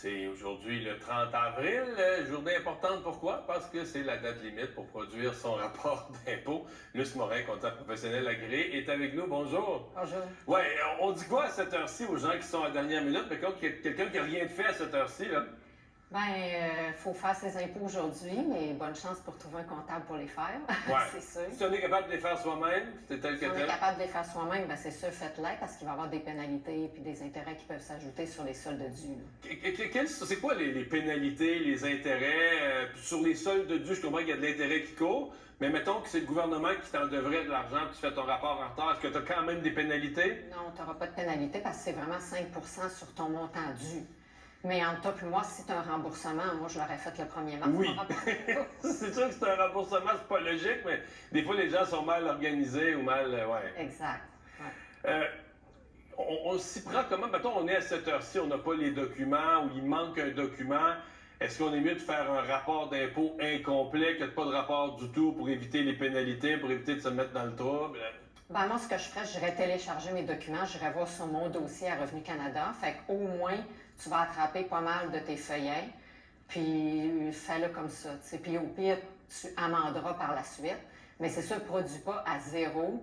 C'est aujourd'hui le 30 avril, journée importante. Pourquoi? Parce que c'est la date limite pour produire son rapport d'impôt. Luce Morin, comptable professionnel agréé, est avec nous. Bonjour. Bonjour. Ouais, on dit quoi à cette heure-ci aux gens qui sont à la dernière minute? Mais quand quelqu'un qui n'a rien fait à cette heure-ci, là? Faut faire ses impôts aujourd'hui, mais bonne chance pour trouver un comptable pour les faire. Ouais. C'est sûr. Si on est capable de les faire soi-même, c'est tel que Si on est tel. capable de les faire soi-même, c'est sûr, faites-les, parce qu'il va y avoir des pénalités et des intérêts qui peuvent s'ajouter sur les soldes dus. C'est quoi les pénalités, les intérêts? Sur les soldes dus, je comprends qu'il y a de l'intérêt qui court, mais mettons que c'est le gouvernement qui t'en devrait de l'argent puis tu fais ton rapport en retard. Est-ce que tu as quand même des pénalités? Non, tu n'auras pas de pénalité parce que c'est vraiment 5 sur ton montant dû. Mais entre toi et moi, si tu as un remboursement, moi, je l'aurais fait le 1er mars. Oui. C'est sûr que c'est un remboursement, c'est pas logique, mais des fois, les gens sont mal organisés ou mal... ouais. Exact. Ouais. On s'y prend comment? Mettons, on est à cette heure-ci, on n'a pas les documents ou il manque un document. Est-ce qu'on est mieux de faire un rapport d'impôt incomplet que de pas de rapport du tout pour éviter les pénalités, pour éviter de se mettre dans le trouble? Moi, ce que je ferais, j'irais télécharger mes documents, j'irais voir sur mon dossier à Revenu Canada. Fait qu'au moins, tu vas attraper pas mal de tes feuillets, puis fais-le comme ça. T'sais. Puis au pire, tu amenderas par la suite. Mais c'est sûr, produis pas à zéro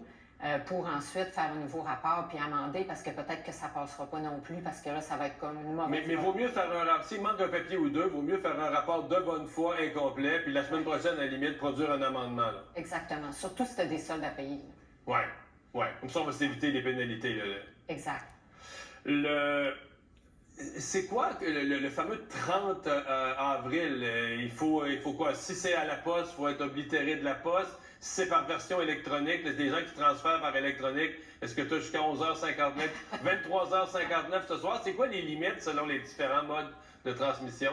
pour ensuite faire un nouveau rapport puis amender, parce que peut-être que ça passera pas non plus, parce que là, ça va être comme une mauvaise... Mais vaut mieux faire un rapport, s'il manque un papier ou deux, vaut mieux faire un rapport de bonne foi incomplet, puis la semaine prochaine, à la limite, produire un amendement. Là. Exactement. Surtout si tu as des soldes à payer. Ouais. Comme ça, on va s'éviter les pénalités. Là. Exact. C'est quoi le fameux 30 avril? Il faut quoi? Si c'est à la poste, il faut être oblitéré de la poste. Si c'est par version électronique, il y a des gens qui transfèrent par électronique. Est-ce que tu as jusqu'à 11h59, 23h59 ce soir? C'est quoi les limites selon les différents modes de transmission?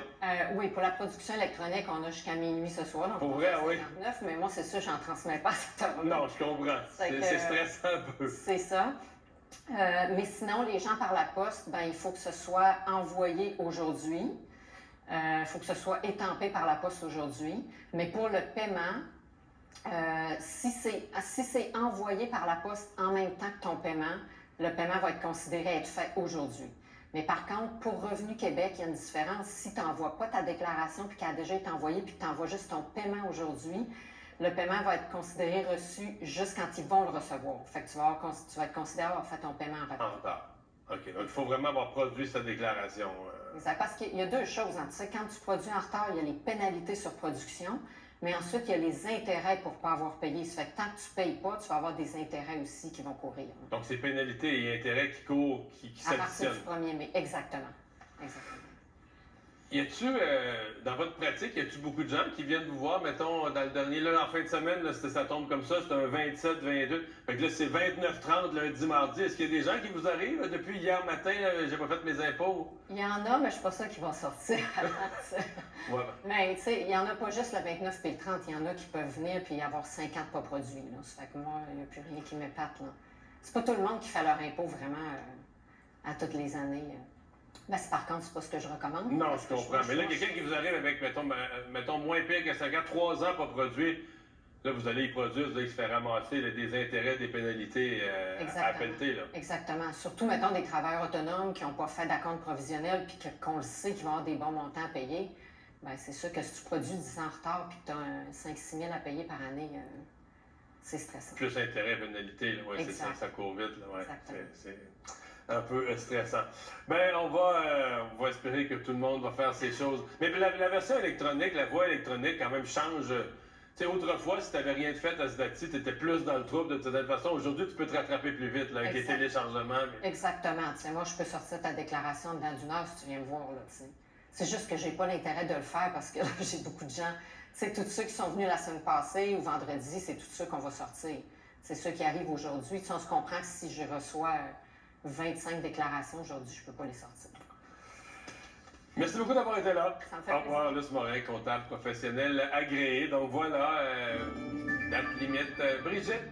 Oui, pour la production électronique, on a jusqu'à minuit ce soir. Donc pour vrai, oui. Mais moi, c'est ça, j'en transmets pas à cette heure-là. Non, je comprends. C'est stressant un peu. C'est ça. Mais sinon, les gens par la poste, il faut que ce soit envoyé aujourd'hui. Il faut que ce soit étampé par la poste aujourd'hui. Mais pour le paiement, si c'est envoyé par la poste en même temps que ton paiement, le paiement va être considéré être fait aujourd'hui. Mais par contre, pour Revenu Québec, il y a une différence. Si tu n'envoies pas ta déclaration puis qu'elle a déjà été envoyée puis que tu envoies juste ton paiement aujourd'hui, le paiement va être considéré reçu juste quand ils vont le recevoir. Fait que tu vas être considéré avoir fait ton paiement en retard. En retard. OK. Donc, il faut vraiment avoir produit sa déclaration. Exact. Parce qu'il y a deux choses. Tu sais, quand tu produis en retard, il y a les pénalités sur production, mais ensuite, il y a les intérêts pour ne pas avoir payé. Ça fait que tant que tu ne payes pas, tu vas avoir des intérêts aussi qui vont courir. Donc, c'est pénalités et intérêts qui courent, qui s'additionnent. À partir du 1er mai. Exactement. Exactement. Y a-tu, dans votre pratique, y a-tu beaucoup de gens qui viennent vous voir, mettons, dans le dernier, là, en fin de semaine, là, ça tombe comme ça, c'est un 27, 22, fait que là, c'est 29, 30, lundi, mardi. Est-ce qu'il y a des gens qui vous arrivent, là, depuis hier matin, j'ai pas fait mes impôts? Il y en a, mais je suis pas sûre qu'ils vont sortir Ouais. Mais, tu sais, il y en a pas juste le 29 et le 30, il y en a qui peuvent venir puis avoir 50 pas produits, là. Ça fait que moi, il n'y a plus rien qui m'épate, là. C'est pas tout le monde qui fait leur impôt vraiment à toutes les années. Par contre, c'est pas ce que je recommande. Non, je comprends. Mais là, quelqu'un qui vous arrive avec, mettons moins pire que 50, 3 ans pas produit, là, vous allez y produire, vous allez se faire ramasser là, des intérêts, des pénalités à pelleter, là. Exactement. Surtout, mettons, des travailleurs autonomes qui n'ont pas fait d'acompte provisionnel puis qu'on le sait qu'ils vont avoir des bons montants à payer. C'est sûr que si tu produis 10 ans en retard puis que tu as 5-6 000 à payer par année, c'est stressant. Plus intérêt, pénalité, là. Ouais, c'est ça court vite, là. Ouais. C'est un peu stressant. On va espérer que tout le monde va faire ces choses. Mais la version électronique, la voie électronique, quand même, change. Tu sais, autrefois, si tu n'avais rien fait à ce date-ci, tu étais plus dans le trouble de toute façon. Aujourd'hui, tu peux te rattraper plus vite là, avec les téléchargements. Mais... Exactement. T'sais, moi, je peux sortir ta déclaration dedans d'une heure si tu viens me voir. Là, t'sais. C'est juste que j'ai pas l'intérêt de le faire parce que là, j'ai beaucoup de gens. C'est tous ceux qui sont venus la semaine passée ou vendredi, c'est tous ceux qu'on va sortir. C'est ceux qui arrivent aujourd'hui. On se comprend que si je reçois 25 déclarations aujourd'hui, je ne peux pas les sortir. Merci beaucoup d'avoir été là. Ça me fait Au revoir, Luce Morin, comptable professionnel agréé. Donc voilà, date limite. Brigitte.